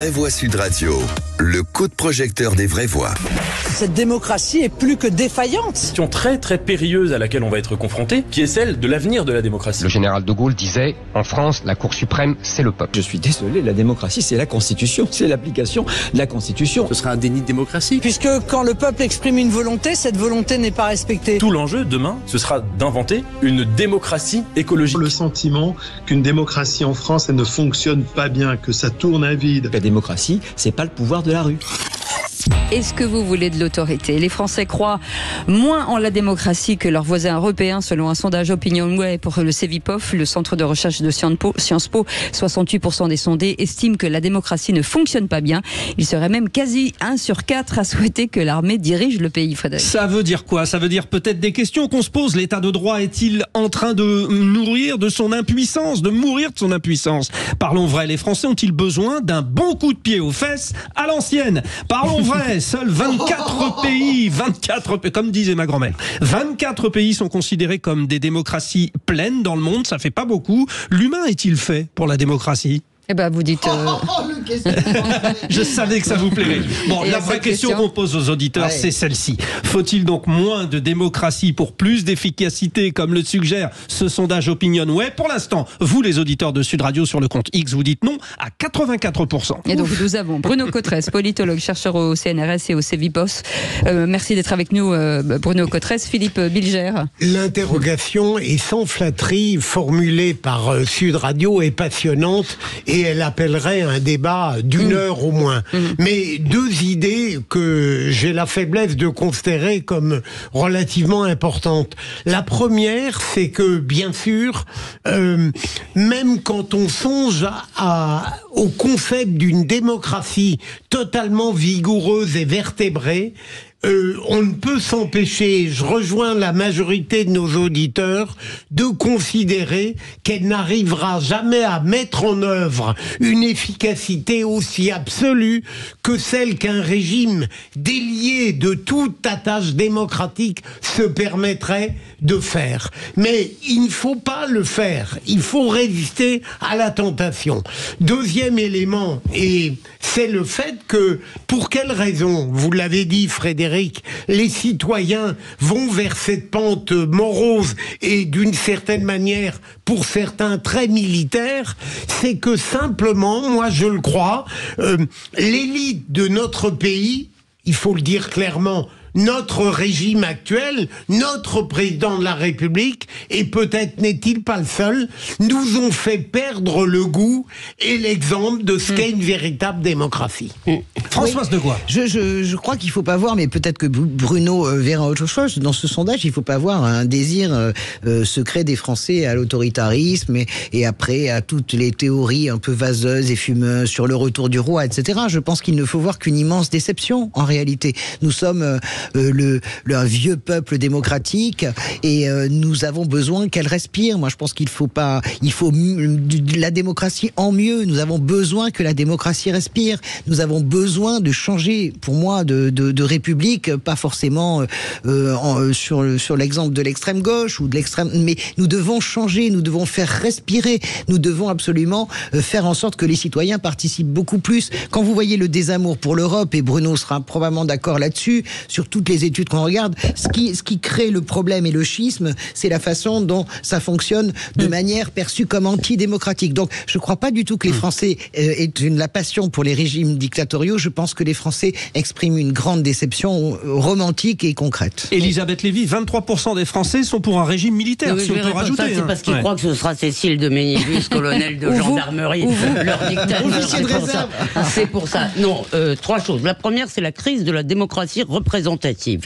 Vraie Voix Sud Radio, le coup de projecteur des vraies voix. Cette démocratie est plus que défaillante. Question très très périlleuse à laquelle on va être confronté, qui est celle de l'avenir de la démocratie. Le général de Gaulle disait, en France, la Cour suprême, c'est le peuple. Je suis désolé, la démocratie, c'est la Constitution, c'est l'application de la Constitution. Ce sera un déni de démocratie. Puisque quand le peuple exprime une volonté, cette volonté n'est pas respectée. Tout l'enjeu demain, ce sera d'inventer une démocratie écologique. Le sentiment qu'une démocratie en France, elle ne fonctionne pas bien, que ça tourne à vide. La démocratie, c'est pas le pouvoir de la rue. Est-ce que vous voulez de l'autorité? Les Français croient moins en la démocratie que leurs voisins européens, selon un sondage OpinionWay pour le Cevipof, le centre de recherche de Sciences Po. 68% des sondés estiment que la démocratie ne fonctionne pas bien. Il serait même quasi 1 sur 4 à souhaiter que l'armée dirige le pays, Frédéric. Ça veut dire quoi? Ça veut dire peut-être des questions qu'on se pose. L'état de droit est-il en train de mourir de son impuissance, de mourir de son impuissance? Parlons vrai, les Français ont-ils besoin d'un bon coup de pied aux fesses à l'ancienne? Parlons vrai, seuls 24 pays, comme disait ma grand-mère, 24 pays sont considérés comme des démocraties pleines dans le monde, ça fait pas beaucoup. L'humain est-il fait pour la démocratie? Eh ben, vous dites... Je savais que ça vous plairait. Bon, la vraie question qu'on pose aux auditeurs, c'est celle-ci. Faut-il donc moins de démocratie pour plus d'efficacité, comme le suggère ce sondage OpinionWay? Pour l'instant, vous, les auditeurs de Sud Radio sur le compte X, vous dites non à 84%. Et donc, nous avons Bruno Cotresse, politologue, chercheur au CNRS et au Cevipof. Merci d'être avec nous, Bruno Cotresse. Philippe Bilger. L'interrogation est sans flatterie formulée par Sud Radio est passionnante et elle appellerait un débat d'une heure au moins. Mais deux idées que j'ai la faiblesse de considérer comme relativement importantes. La première, c'est que, bien sûr, même quand on songe au concept d'une démocratie totalement vigoureuse et vertébrée, on ne peut s'empêcher, je rejoins la majorité de nos auditeurs, de considérer qu'elle n'arrivera jamais à mettre en œuvre une efficacité aussi absolue que celle qu'un régime délié de toute attache démocratique se permettrait de faire. Mais il ne faut pas le faire, il faut résister à la tentation. Deuxième élément, et c'est le fait que, pour quelle raison, vous l'avez dit Frédéric, les citoyens vont vers cette pente morose et d'une certaine manière, pour certains très militaire, c'est que simplement, moi je le crois, l'élite de notre pays, il faut le dire clairement, notre régime actuel, notre président de la République, et peut-être n'est-il pas le seul, nous ont fait perdre le goût et l'exemple de ce qu'est une véritable démocratie. Françoise de Gois. Je crois qu'il ne faut pas voir, mais peut-être que Bruno verra autre chose, dans ce sondage, il ne faut pas voir un désir secret des Français à l'autoritarisme et après à toutes les théories un peu vaseuses et fumeuses sur le retour du roi, etc. Je pense qu'il ne faut voir qu'une immense déception, en réalité. Nous sommes un vieux peuple démocratique et nous avons besoin qu'elle respire. Moi, je pense qu'il faut la démocratie en mieux. Nous avons besoin que la démocratie respire. Nous avons besoin de changer, pour moi, de république, pas forcément sur l'exemple de l'extrême gauche ou de l'extrême, mais nous devons changer, nous devons faire respirer, nous devons absolument faire en sorte que les citoyens participent beaucoup plus. Quand vous voyez le désamour pour l'Europe, et Bruno sera probablement d'accord là-dessus, sur toutes les études qu'on regarde, ce qui crée le problème et le schisme, c'est la façon dont ça fonctionne de manière perçue comme antidémocratique. Donc, je ne crois pas du tout que les Français aient la passion pour les régimes dictatoriaux. Je pense que les Français expriment une grande déception romantique et concrète. Elisabeth Lévy, 23% des Français sont pour un régime militaire, si on peut rajouter. C'est parce qu'ils croient que ce sera Cécile de Ménibus, colonel de gendarmerie, leur dictateur. C'est pour ça. Non, trois choses. La première, c'est la crise de la démocratie représentative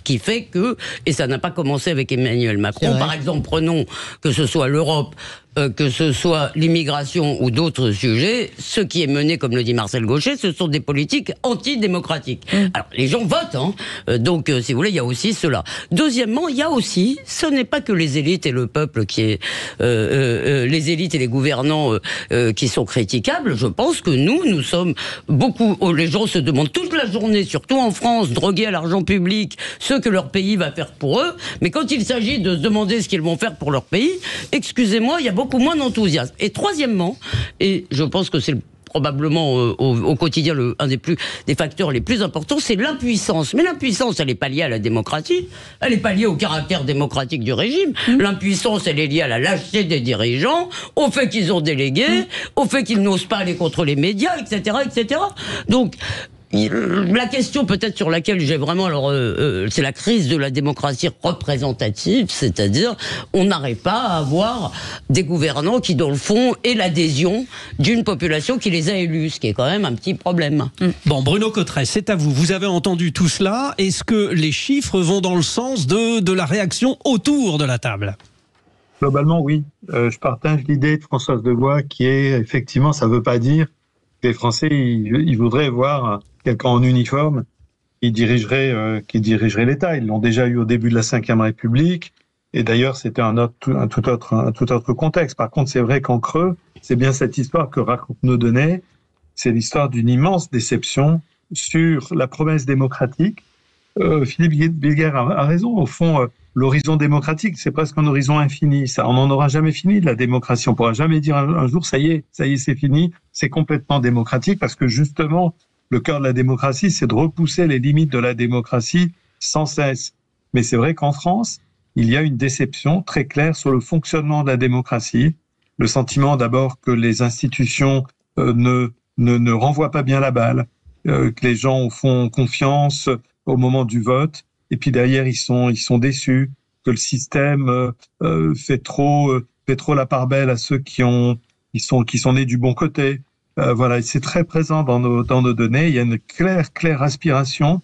qui fait que, et ça n'a pas commencé avec Emmanuel Macron, par exemple, prenons que ce soit l'Europe, que ce soit l'immigration ou d'autres sujets, ce qui est mené, comme le dit Marcel Gauchet, ce sont des politiques antidémocratiques. Alors, les gens votent, donc, si vous voulez, il y a aussi cela. Deuxièmement, il y a aussi, ce n'est pas que les élites et le peuple qui est, les élites et les gouvernants qui sont critiquables. Je pense que nous sommes beaucoup, les gens se demandent toute la journée, surtout en France, drogués à l'argent public, ce que leur pays va faire pour eux, mais quand il s'agit de se demander ce qu'ils vont faire pour leur pays, excusez-moi, il y a beaucoup moins d'enthousiasme. Et troisièmement, et je pense que c'est le probablement au quotidien un des facteurs les plus importants, c'est l'impuissance. Mais l'impuissance, elle n'est pas liée à la démocratie, elle n'est pas liée au caractère démocratique du régime. L'impuissance, elle est liée à la lâcheté des dirigeants, au fait qu'ils ont délégué, au fait qu'ils n'osent pas aller contre les médias, etc., etc. Donc, la question peut-être sur laquelle j'ai vraiment, c'est la crise de la démocratie représentative, c'est-à-dire on n'arrive pas à avoir des gouvernants qui, dans le fond, aient l'adhésion d'une population qui les a élus, ce qui est quand même un petit problème. Bon, Bruno Cotterêts, c'est à vous. Vous avez entendu tout cela. Est-ce que les chiffres vont dans le sens de la réaction autour de la table ? Globalement, oui. Je partage l'idée de Françoise Devoix qui est, effectivement, ça ne veut pas dire que les Français, ils voudraient voir quelqu'un en uniforme qui dirigerait l'État. Ils l'ont déjà eu au début de la Ve République. Et d'ailleurs, c'était un tout autre contexte. Par contre, c'est vrai qu'en creux, c'est bien cette histoire que raconte Nodenay. C'est l'histoire d'une immense déception sur la promesse démocratique. Philippe Bilger a raison. Au fond, l'horizon démocratique, c'est presque un horizon infini. Ça, on n'en aura jamais fini de la démocratie. On pourra jamais dire un jour, ça y est, c'est fini. C'est complètement démocratique parce que justement, le cœur de la démocratie, c'est de repousser les limites de la démocratie sans cesse. Mais c'est vrai qu'en France, il y a une déception très claire sur le fonctionnement de la démocratie. Le sentiment d'abord que les institutions ne renvoient pas bien la balle, que les gens font confiance au moment du vote, et puis derrière ils sont déçus, que le système fait trop la part belle à ceux qui sont nés du bon côté. Voilà, c'est très présent dans nos données. Il y a une claire aspiration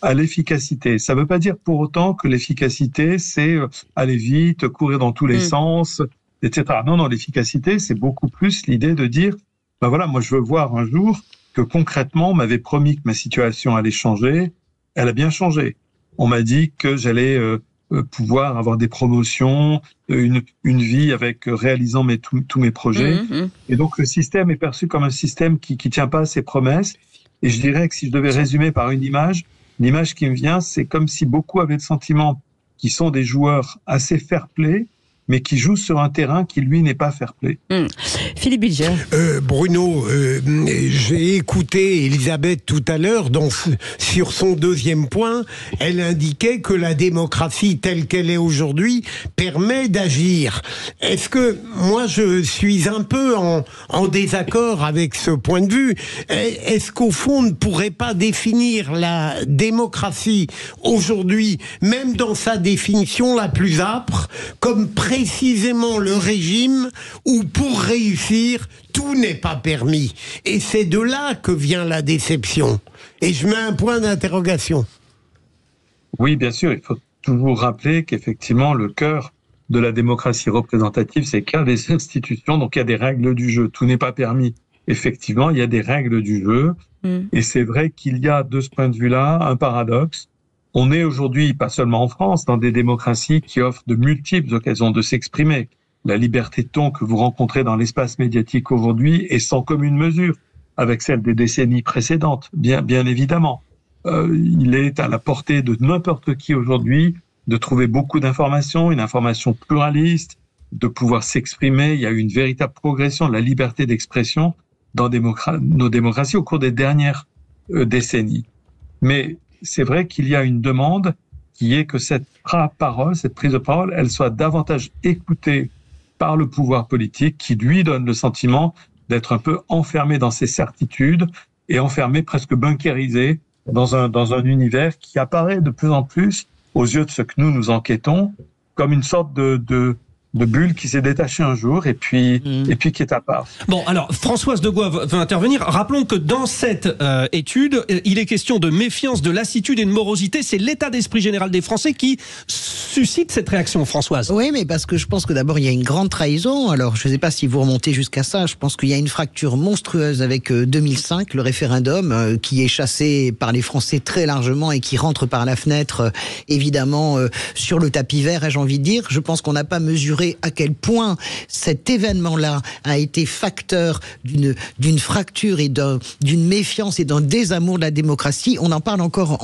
à l'efficacité. Ça ne veut pas dire pour autant que l'efficacité, c'est aller vite, courir dans tous les sens, etc. Non, l'efficacité, c'est beaucoup plus l'idée de dire, ben voilà, moi je veux voir un jour que concrètement, on m'avait promis que ma situation allait changer, elle a bien changé. On m'a dit que j'allais pouvoir avoir des promotions, une vie avec réalisant tous mes projets. Et donc le système est perçu comme un système qui tient pas à ses promesses. Et je dirais que si je devais résumer par une image, l'image qui me vient, c'est comme si beaucoup avaient le sentiment qu'ils sont des joueurs assez fair-play, mais qui joue sur un terrain qui, lui, n'est pas fair-play. Philippe Bilger. Bruno, j'ai écouté Elisabeth tout à l'heure, sur son deuxième point, elle indiquait que la démocratie telle qu'elle est aujourd'hui permet d'agir. Est-ce que, moi je suis un peu en désaccord avec ce point de vue, est-ce qu'au fond on ne pourrait pas définir la démocratie aujourd'hui, même dans sa définition la plus âpre, comme précisément le régime où pour réussir, tout n'est pas permis. Et c'est de là que vient la déception. Et je mets un point d'interrogation. Oui, bien sûr, il faut toujours rappeler qu'effectivement, le cœur de la démocratie représentative, c'est qu'il y a des institutions, donc il y a des règles du jeu. Tout n'est pas permis. Effectivement, il y a des règles du jeu. Et c'est vrai qu'il y a, de ce point de vue-là, un paradoxe. On est aujourd'hui, pas seulement en France, dans des démocraties qui offrent de multiples occasions de s'exprimer. La liberté de ton que vous rencontrez dans l'espace médiatique aujourd'hui est sans commune mesure avec celle des décennies précédentes, bien évidemment. Il est à la portée de n'importe qui aujourd'hui de trouver beaucoup d'informations, une information pluraliste, de pouvoir s'exprimer. Il y a eu une véritable progression de la liberté d'expression dans nos démocraties au cours des dernières décennies. Mais c'est vrai qu'il y a une demande qui est que cette prise de parole, elle soit davantage écoutée par le pouvoir politique qui lui donne le sentiment d'être un peu enfermé dans ses certitudes et enfermé, presque bunkérisé dans un univers qui apparaît de plus en plus, aux yeux de ceux que nous enquêtons, comme une sorte de bulle qui s'est détachée un jour et puis qui est à part. Bon, alors, Françoise Devoix veut intervenir. Rappelons que dans cette étude, il est question de méfiance, de lassitude et de morosité. C'est l'état d'esprit général des Français qui suscite cette réaction, Françoise. Oui, mais parce que je pense que d'abord, il y a une grande trahison. Alors, je ne sais pas si vous remontez jusqu'à ça. Je pense qu'il y a une fracture monstrueuse avec 2005, le référendum, qui est chassé par les Français très largement et qui rentre par la fenêtre, évidemment, sur le tapis vert, ai-je envie de dire. Je pense qu'on n'a pas mesuré mesurer à quel point cet événement-là a été facteur d'une fracture et d'une méfiance et d'un désamour de la démocratie. On en parle encore.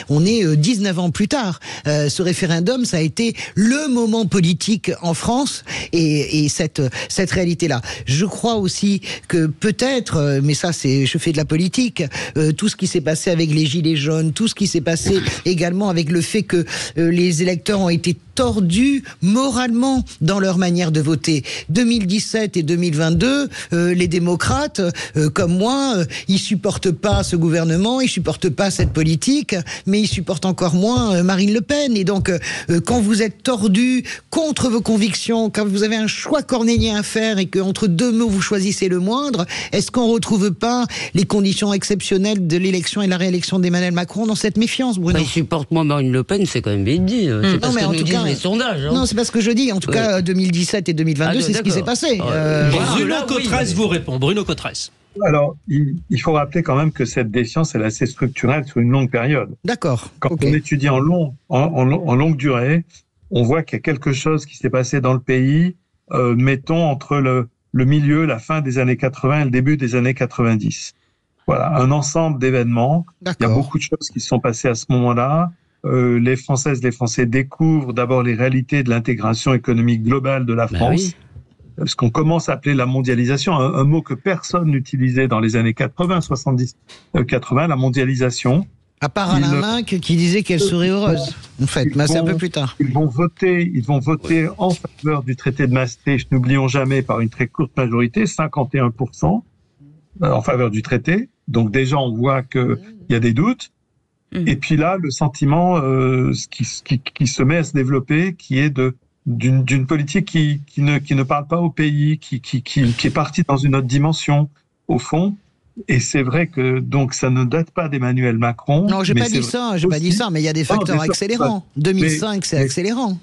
On est 19 ans plus tard. Ce référendum, ça a été le moment politique en France et cette réalité-là. Je crois aussi que peut-être, mais ça je fais de la politique, tout ce qui s'est passé avec les Gilets jaunes, tout ce qui s'est passé également avec le fait que les électeurs ont été tordus moralement dans leur manière de voter. 2017 et 2022, les démocrates, comme moi, ils supportent pas ce gouvernement, ils supportent pas cette politique, mais ils supportent encore moins Marine Le Pen. Et donc, quand vous êtes tordu contre vos convictions, quand vous avez un choix cornélien à faire et qu'entre deux mots vous choisissez le moindre, est-ce qu'on retrouve pas les conditions exceptionnelles de l'élection et de la réélection d'Emmanuel Macron dans cette méfiance, Bruno? Il supporte moins Marine Le Pen, c'est quand même vite dit. C'est pas ce que nous disent les sondages. Hein. Non, c'est pas ce que je dis. En tout cas, 2017 et 2022, c'est ce qui s'est passé. Bruno Cotresse vous répond. Bruno Cotresse. Alors, il faut rappeler quand même que cette défiance, elle est assez structurelle sur une longue période. D'accord. Quand on étudie en longue durée, on voit qu'il y a quelque chose qui s'est passé dans le pays, mettons, entre le milieu, la fin des années 80 et le début des années 90. Voilà, un ensemble d'événements. Il y a beaucoup de choses qui se sont passées à ce moment-là. Les Françaises, les Français découvrent d'abord les réalités de l'intégration économique globale de la France. Ce qu'on commence à appeler la mondialisation, un mot que personne n'utilisait dans les années 80, 70, 80, la mondialisation. À part Alain Minc qui disait qu'elle serait heureuse, en fait, mais c'est un peu plus tard. Ils vont voter en faveur du traité de Maastricht, n'oublions jamais, par une très courte majorité, 51% en faveur du traité. Donc déjà, on voit qu'il y a des doutes. Et puis là, le sentiment qui se met à se développer, qui est d'une politique qui ne parle pas au pays, qui est partie dans une autre dimension, au fond. Et c'est vrai que donc ça ne date pas d'Emmanuel Macron. Non, j'ai pas dit ça, mais il y a des facteurs accélérants. 2005, c'est accélérant.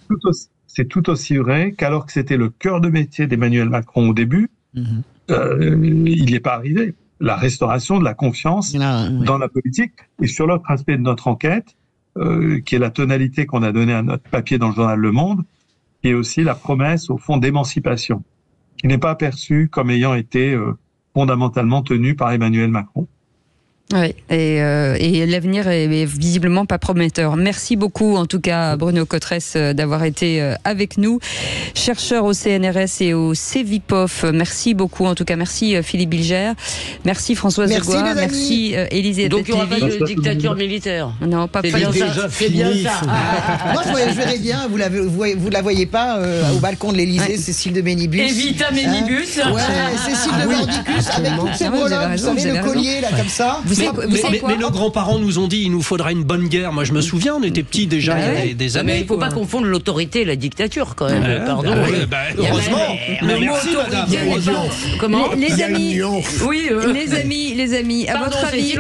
C'est tout aussi vrai qu'alors que c'était le cœur de métier d'Emmanuel Macron au début, il n'y est pas arrivé. La restauration de la confiance dans la politique. Et sur l'autre aspect de notre enquête, qui est la tonalité qu'on a donnée à notre papier dans le journal Le Monde, qui est aussi la promesse, au fond, d'émancipation, qui n'est pas perçue comme ayant été fondamentalement tenue par Emmanuel Macron. Oui, et l'avenir est visiblement pas prometteur. Merci beaucoup, en tout cas, Bruno Cotresse, d'avoir été avec nous. Chercheur au CNRS et au CEVIPOF, merci beaucoup. En tout cas, merci Philippe Bilger. Merci Françoise Degois. Merci Élisée. Donc, il n'y aura pas de dictature militaire. Non, pas bien ça. C'est bien ça. Moi, je verrais bien, vous la voyez pas au balcon de l'Élysée, Cécile de Ménibus. Evita Ménibus. Ouais, Cécile de Ménibus, avec toutes ses breloques, vous savez, le collier, là, comme ça. Mais nos grands-parents nous ont dit il nous faudra une bonne guerre. Moi, je me souviens, on était petits déjà il y a des années. Mais il ne faut pas confondre l'autorité et la dictature, quand même. Pardon. Heureusement. Merci, madame. Comment les amis, oui, les amis, à votre avis,